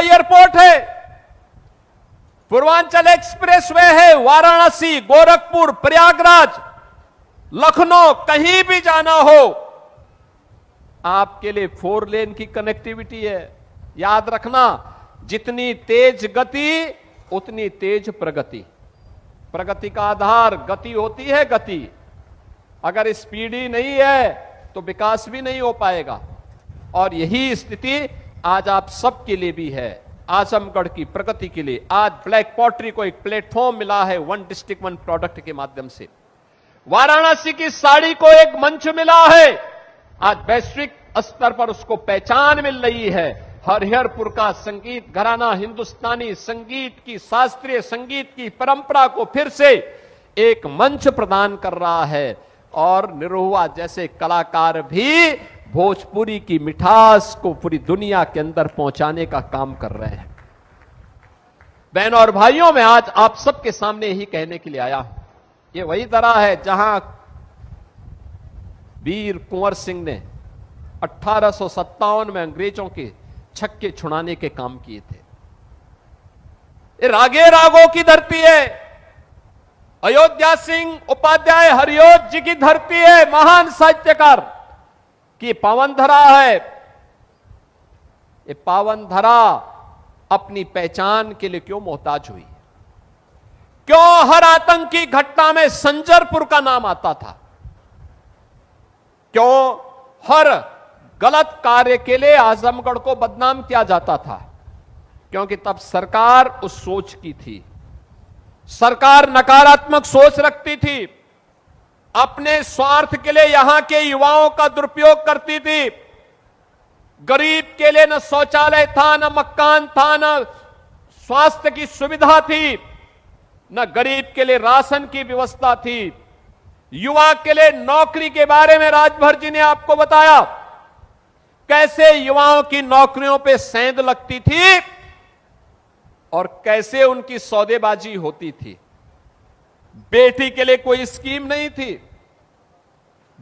Airport है, Purvanchal expressway है, वाराणसी, गोरखपुर, प्रयागराज, लखनऊ, कहीं भी जाना हो आपके लिए 4 लेन की कनेक्टिविटी है। याद रखना, जितनी तेज गति उतनी तेज प्रगति। प्रगति का आधार गति होती है। गति अगर स्पीड ही नहीं है तो विकास भी नहीं हो पाएगा। और यही स्थिति आज आप सबके लिए भी है। आजमगढ़ की प्रगति के लिए आज ब्लैक पॉटरी को एक प्लेटफॉर्म मिला है, 1 डिस्ट्रिक्ट 1 प्रोडक्ट के माध्यम से। वाराणसी की साड़ी को एक मंच मिला है, आज वैश्विक स्तर पर उसको पहचान मिल रही है। हरिहरपुर का संगीत घराना हिंदुस्तानी संगीत की, शास्त्रीय संगीत की परंपरा को फिर से एक मंच प्रदान कर रहा है। और निरहुआ जैसे कलाकार भी भोजपुरी की मिठास को पूरी दुनिया के अंदर पहुंचाने का काम कर रहे हैं। बहनों और भाइयों, मैं आज आप सबके सामने यही कहने के लिए आया हूं, ये वही तरह है जहां वीर कुंवर सिंह ने 1857 में अंग्रेजों के छक्के छुड़ाने के काम किए थे। ये रागे रागों की धरती है। अयोध्या सिंह उपाध्याय हरिओत जी की धरती है, महान साहित्यकार की पावन धरा है। ये पावन धरा अपनी पहचान के लिए क्यों मोहताज हुई? क्यों हर आतंकी घटना में संजरपुर का नाम आता था? क्यों हर गलत कार्य के लिए आजमगढ़ को बदनाम किया जाता था? क्योंकि तब सरकार उस सोच की थी। सरकार नकारात्मक सोच रखती थी, अपने स्वार्थ के लिए यहां के युवाओं का दुरुपयोग करती थी। गरीब के लिए न शौचालय था, न मकान था, न स्वास्थ्य की सुविधा थी, न गरीब के लिए राशन की व्यवस्था थी। युवा के लिए नौकरी के बारे में राजभर जी ने आपको बताया, कैसे युवाओं की नौकरियों पे सेंध लगती थी और कैसे उनकी सौदेबाजी होती थी। बेटी के लिए कोई स्कीम नहीं थी,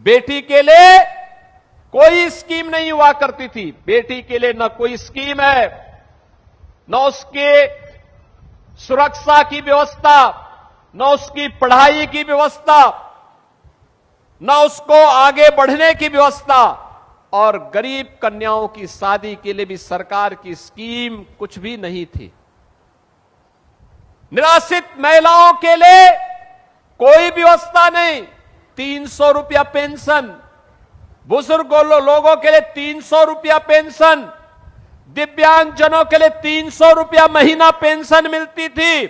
बेटी के लिए कोई स्कीम नहीं हुआ करती थी। बेटी के लिए न कोई स्कीम है, न उसके सुरक्षा की व्यवस्था, न उसकी पढ़ाई की व्यवस्था, न उसको आगे बढ़ने की व्यवस्था। और गरीब कन्याओं की शादी के लिए भी सरकार की स्कीम कुछ भी नहीं थी। निराश्रित महिलाओं के लिए कोई व्यवस्था नहीं, 300 रुपया पेंशन, बुजुर्ग लोगों के लिए 300 रुपया पेंशन, दिव्यांगजनों के लिए 300 रुपया महीना पेंशन मिलती थी।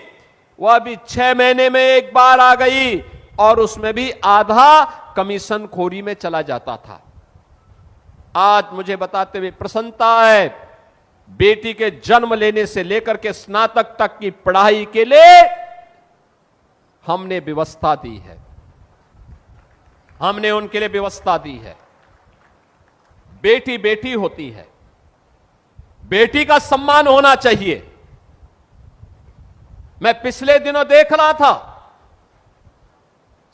वह अभी 6 महीने में एक बार आ गई और उसमें भी आधा कमीशन खोरी में चला जाता था। आज मुझे बताते हुए प्रसन्नता है, बेटी के जन्म लेने से लेकर के स्नातक तक की पढ़ाई के लिए हमने व्यवस्था दी है। हमने उनके लिए व्यवस्था दी है। बेटी बेटी होती है, बेटी का सम्मान होना चाहिए। मैं पिछले दिनों देख रहा था,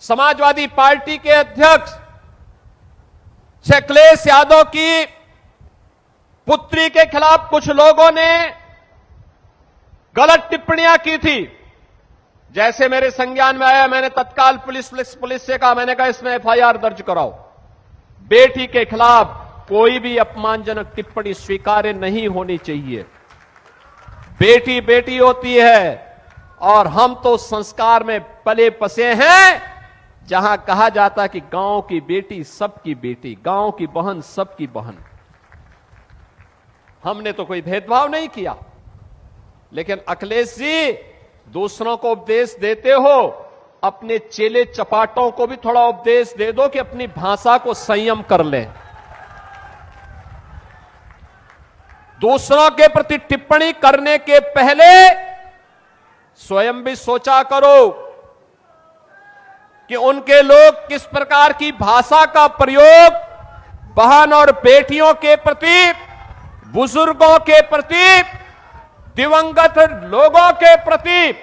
समाजवादी पार्टी के अध्यक्ष अखिलेश यादव की पुत्री के खिलाफ कुछ लोगों ने गलत टिप्पणियां की थी। जैसे मेरे संज्ञान में आया, मैंने तत्काल पुलिस से कहा, मैंने कहा इसमें FIR दर्ज कराओ। बेटी के खिलाफ कोई भी अपमानजनक टिप्पणी स्वीकार्य नहीं होनी चाहिए। बेटी बेटी होती है और हम तो संस्कार में पले बसे हैं, जहां कहा जाता कि गांव की बेटी सबकी बेटी, गांव की बहन सबकी बहन। हमने तो कोई भेदभाव नहीं किया। लेकिन अखिलेश जी, दूसरों को उपदेश देते हो, अपने चेले चपाटों को भी थोड़ा उपदेश दे दो कि अपनी भाषा को संयम कर लें। दूसरों के प्रति टिप्पणी करने के पहले स्वयं भी सोचा करो कि उनके लोग किस प्रकार की भाषा का प्रयोग बहन और बेटियों के प्रति, बुजुर्गों के प्रति, दिवंगत लोगों के प्रति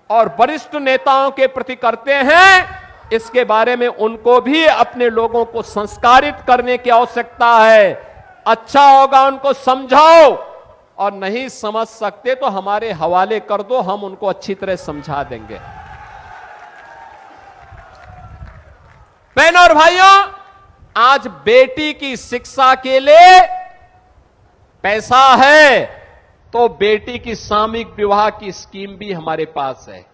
और वरिष्ठ नेताओं के प्रति करते हैं। इसके बारे में उनको भी अपने लोगों को संस्कारित करने की आवश्यकता है। अच्छा होगा उनको समझाओ और नहीं समझ सकते तो हमारे हवाले कर दो, हम उनको अच्छी तरह समझा देंगे। बहनों और भाइयों, आज बेटी की शिक्षा के लिए पैसा है तो बेटी की सामूहिक विवाह की स्कीम भी हमारे पास है।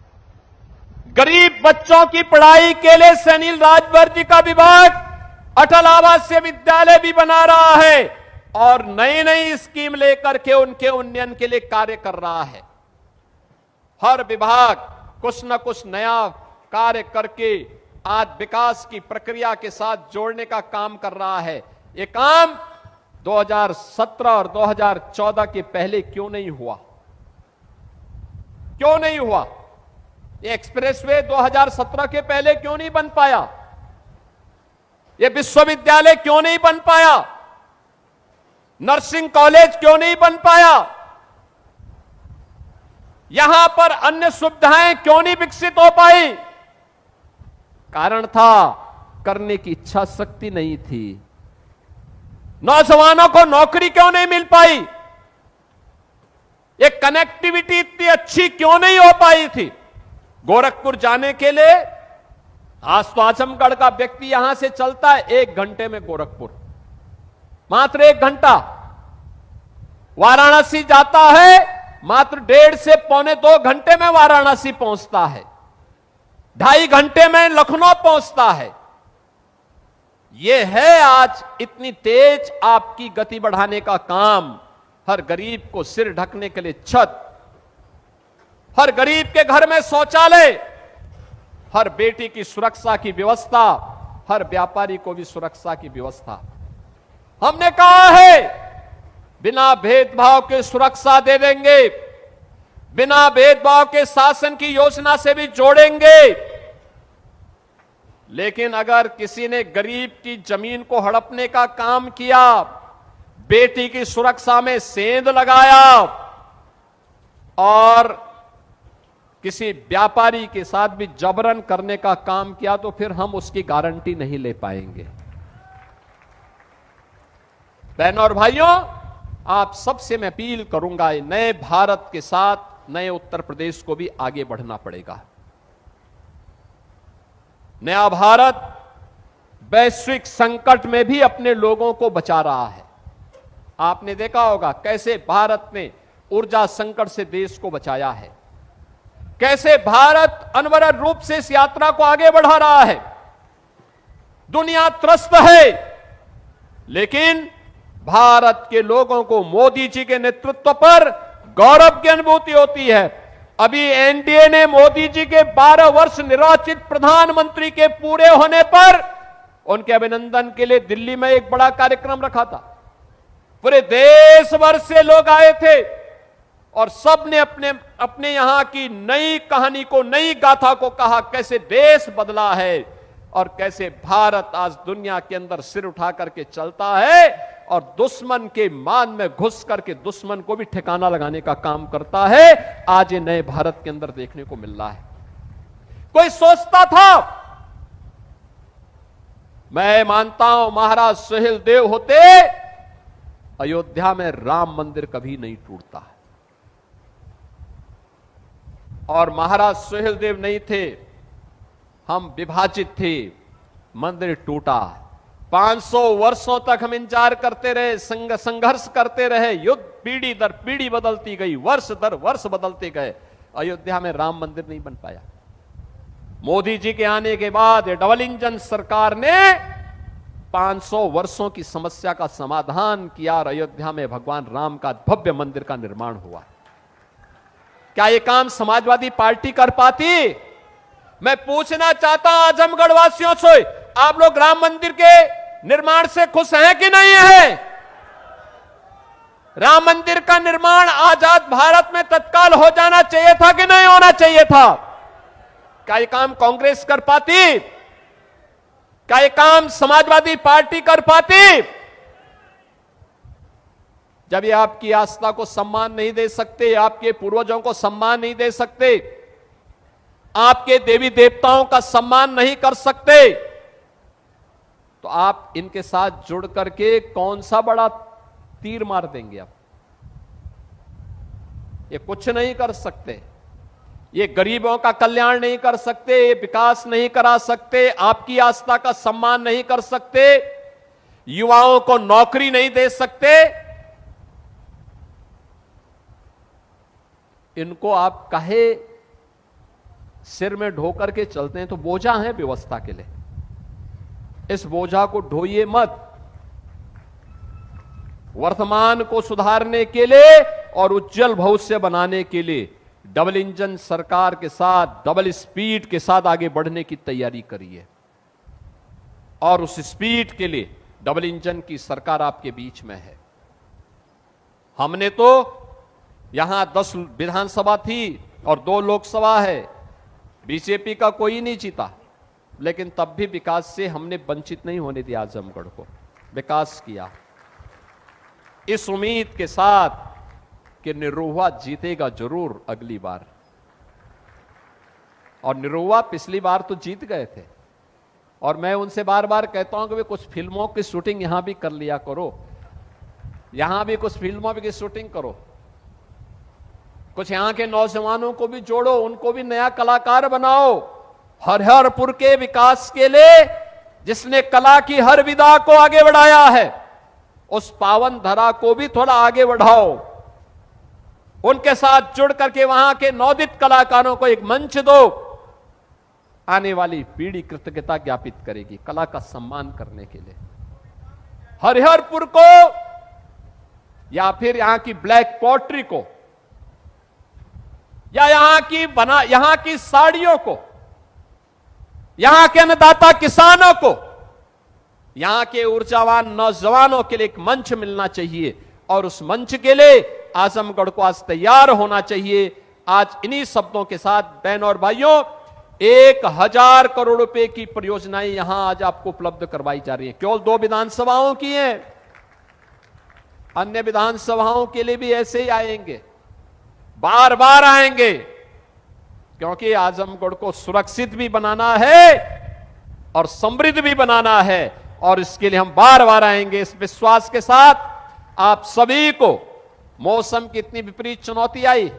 गरीब बच्चों की पढ़ाई के लिए सैनिल राजभर जी का विभाग अटल आवासीय विद्यालय भी बना रहा है और नई नई स्कीम लेकर के उनके उन्नयन के लिए कार्य कर रहा है। हर विभाग कुछ न कुछ नया कार्य करके आज विकास की प्रक्रिया के साथ जोड़ने का काम कर रहा है। ये काम 2017 और 2014 के पहले क्यों नहीं हुआ? क्यों नहीं हुआ? ये एक्सप्रेसवे 2017 के पहले क्यों नहीं बन पाया? ये विश्वविद्यालय क्यों नहीं बन पाया? नर्सिंग कॉलेज क्यों नहीं बन पाया? यहां पर अन्य सुविधाएं क्यों नहीं विकसित हो पाई? कारण था करने की इच्छा शक्ति नहीं थी। नौजवानों को नौकरी क्यों नहीं मिल पाई? ये कनेक्टिविटी इतनी अच्छी क्यों नहीं हो पाई थी? गोरखपुर जाने के लिए आज तो आजमगढ़ का व्यक्ति यहां से चलता है 1 घंटे में गोरखपुर, मात्र 1 घंटा। वाराणसी जाता है मात्र 1.5 से पौने 2 घंटे में वाराणसी पहुंचता है, 2.5 घंटे में लखनऊ पहुंचता है। यह है आज इतनी तेज आपकी गति बढ़ाने का काम। हर गरीब को सिर ढकने के लिए छत, हर गरीब के घर में शौचालय, हर बेटी की सुरक्षा की व्यवस्था, हर व्यापारी को भी सुरक्षा की व्यवस्था। हमने कहा है बिना भेदभाव के सुरक्षा दे देंगे, बिना भेदभाव के शासन की योजना से भी जोड़ेंगे। लेकिन अगर किसी ने गरीब की जमीन को हड़पने का काम किया, बेटी की सुरक्षा में सेंध लगाया और किसी व्यापारी के साथ भी जबरन करने का काम किया तो फिर हम उसकी गारंटी नहीं ले पाएंगे। बहनों और भाइयों, आप सबसे मैं अपील करूंगा, नए भारत के साथ नए उत्तर प्रदेश को भी आगे बढ़ना पड़ेगा। नया भारत वैश्विक संकट में भी अपने लोगों को बचा रहा है। आपने देखा होगा कैसे भारत ने ऊर्जा संकट से देश को बचाया है, कैसे भारत अनवरत रूप से इस यात्रा को आगे बढ़ा रहा है। दुनिया त्रस्त है, लेकिन भारत के लोगों को मोदी जी के नेतृत्व पर गौरव की अनुभूति होती है। अभी एनडीए ने मोदी जी के 12 वर्ष निर्वाचित प्रधानमंत्री के पूरे होने पर उनके अभिनंदन के लिए दिल्ली में एक बड़ा कार्यक्रम रखा था। पूरे देश भर से लोग आए थे और सबने अपने अपने यहां की नई कहानी को, नई गाथा को कहा, कैसे देश बदला है और कैसे भारत आज दुनिया के अंदर सिर उठा करके चलता है और दुश्मन के मान में घुस करके दुश्मन को भी ठिकाना लगाने का काम करता है। आज ये नए भारत के अंदर देखने को मिल रहा है। कोई सोचता था, मैं मानता हूं महाराज सुहेलदेव होते, अयोध्या में राम मंदिर कभी नहीं टूटता। और महाराज सुहेलदेव नहीं थे, हम विभाजित थे, मंदिर टूटा। 500 वर्षों तक हम इंतजार करते रहे, संघर्ष करते रहे, युद्ध पीढ़ी दर पीढ़ी बदलती गई, वर्ष दर वर्ष बदलते गए, अयोध्या में राम मंदिर नहीं बन पाया। मोदी जी के आने के बाद डबल इंजन सरकार ने 500 वर्षों की समस्या का समाधान किया और अयोध्या में भगवान राम का भव्य मंदिर का निर्माण हुआ। क्या यह काम समाजवादी पार्टी कर पाती? मैं पूछना चाहता हूं आजमगढ़ वासियों से, आप लोग राम मंदिर के निर्माण से खुश हैं कि नहीं है? राम मंदिर का निर्माण आजाद भारत में तत्काल हो जाना चाहिए था कि नहीं होना चाहिए था? क्या यह काम कांग्रेस कर पाती? क्या यह काम समाजवादी पार्टी कर पाती? जब ये आपकी आस्था को सम्मान नहीं दे सकते, आपके पूर्वजों को सम्मान नहीं दे सकते, आपके देवी देवताओं का सम्मान नहीं कर सकते, तो आप इनके साथ जुड़ करके कौन सा बड़ा तीर मार देंगे? आप ये कुछ नहीं कर सकते, ये गरीबों का कल्याण नहीं कर सकते, ये विकास नहीं करा सकते, आपकी आस्था का सम्मान नहीं कर सकते, युवाओं को नौकरी नहीं दे सकते। इनको आप काहे सिर में ढो करके चलते हैं? तो बोझा है व्यवस्था के लिए, इस बोझा को ढोइए मत। वर्तमान को सुधारने के लिए और उज्जवल भविष्य बनाने के लिए डबल इंजन सरकार के साथ, डबल स्पीड के साथ आगे बढ़ने की तैयारी करिए। और उस स्पीड के लिए डबल इंजन की सरकार आपके बीच में है। हमने तो यहां 10 विधानसभा थी और 2 लोकसभा है, बीजेपी का कोई नहीं जीता, लेकिन तब भी विकास से हमने वंचित नहीं होने दिया। आजमगढ़ को विकास किया इस उम्मीद के साथ कि निरुआ जीतेगा जरूर अगली बार। और निरुआ पिछली बार तो जीत गए थे। और मैं उनसे बार बार कहता हूं कि वे कुछ फिल्मों की शूटिंग यहां भी कर लिया करो, यहां भी कुछ फिल्मों की शूटिंग करो, कुछ यहां के नौजवानों को भी जोड़ो, उनको भी नया कलाकार बनाओ। हरिहरपुर के विकास के लिए जिसने कला की हर विधा को आगे बढ़ाया है, उस पावन धरा को भी थोड़ा आगे बढ़ाओ, उनके साथ जुड़ करके वहां के नवोदित कलाकारों को एक मंच दो। आने वाली पीढ़ी कृतज्ञता ज्ञापित करेगी कला का सम्मान करने के लिए। हरिहरपुर को या फिर यहां की ब्लैक पॉटरी को या यहां की साड़ियों को, यहां के अन्नदाता किसानों को, यहां के ऊर्जावान नौजवानों के लिए एक मंच मिलना चाहिए। और उस मंच के लिए आजमगढ़ को आज तैयार होना चाहिए। आज इन्हीं शब्दों के साथ बहनों और भाइयों, 1000 करोड़ रुपए की परियोजनाएं यहां आज आपको उपलब्ध करवाई जा रही है। केवल 2 विधानसभाओं की हैं, अन्य विधानसभाओं के लिए भी ऐसे ही आएंगे, बार बार आएंगे, क्योंकि आजमगढ़ को सुरक्षित भी बनाना है और समृद्ध भी बनाना है। और इसके लिए हम बार बार आएंगे इस विश्वास के साथ। आप सभी को मौसम की इतनी विपरीत चुनौती आई,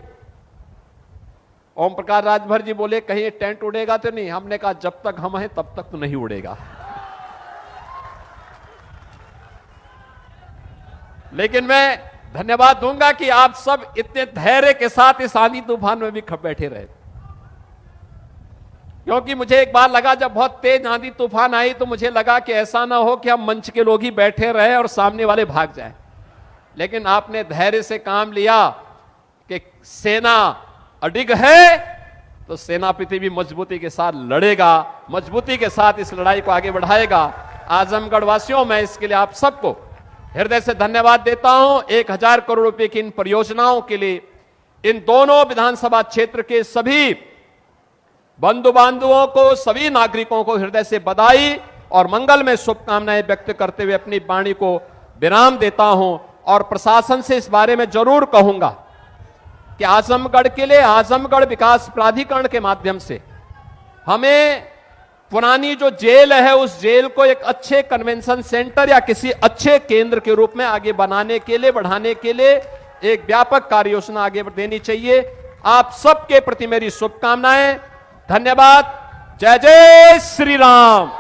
ओम प्रकाश राजभर जी बोले कहीं टेंट उड़ेगा तो नहीं, हमने कहा जब तक हम हैं तब तक तो नहीं उड़ेगा। लेकिन मैं धन्यवाद दूंगा कि आप सब इतने धैर्य के साथ इस आंधी तूफान में भी खप बैठे रहे। क्योंकि मुझे एक बार लगा, जब बहुत तेज आंधी तूफान आई तो मुझे लगा कि ऐसा ना हो कि हम मंच के लोग ही बैठे रहे और सामने वाले भाग जाएं। लेकिन आपने धैर्य से काम लिया कि सेना अडिग है तो सेनापति भी मजबूती के साथ लड़ेगा, मजबूती के साथ इस लड़ाई को आगे बढ़ाएगा। आजमगढ़ वासियों, मैं इसके लिए आप सबको हृदय से धन्यवाद देता हूं। 1000 करोड़ रुपए की इन परियोजनाओं के लिए इन दोनों विधानसभा क्षेत्र के सभी बंधु बांधवों को, सभी नागरिकों को हृदय से बधाई और मंगल में शुभकामनाएं व्यक्त करते हुए अपनी वाणी को विराम देता हूं। और प्रशासन से इस बारे में जरूर कहूंगा कि आजमगढ़ के लिए आजमगढ़ विकास प्राधिकरण के माध्यम से हमें पुरानी जो जेल है उस जेल को एक अच्छे कन्वेंशन सेंटर या किसी अच्छे केंद्र के रूप में आगे बनाने के लिए, बढ़ाने के लिए एक व्यापक कार्य योजना आगे देनी चाहिए। आप सबके प्रति मेरी शुभकामनाएं। धन्यवाद। जय जय श्री राम।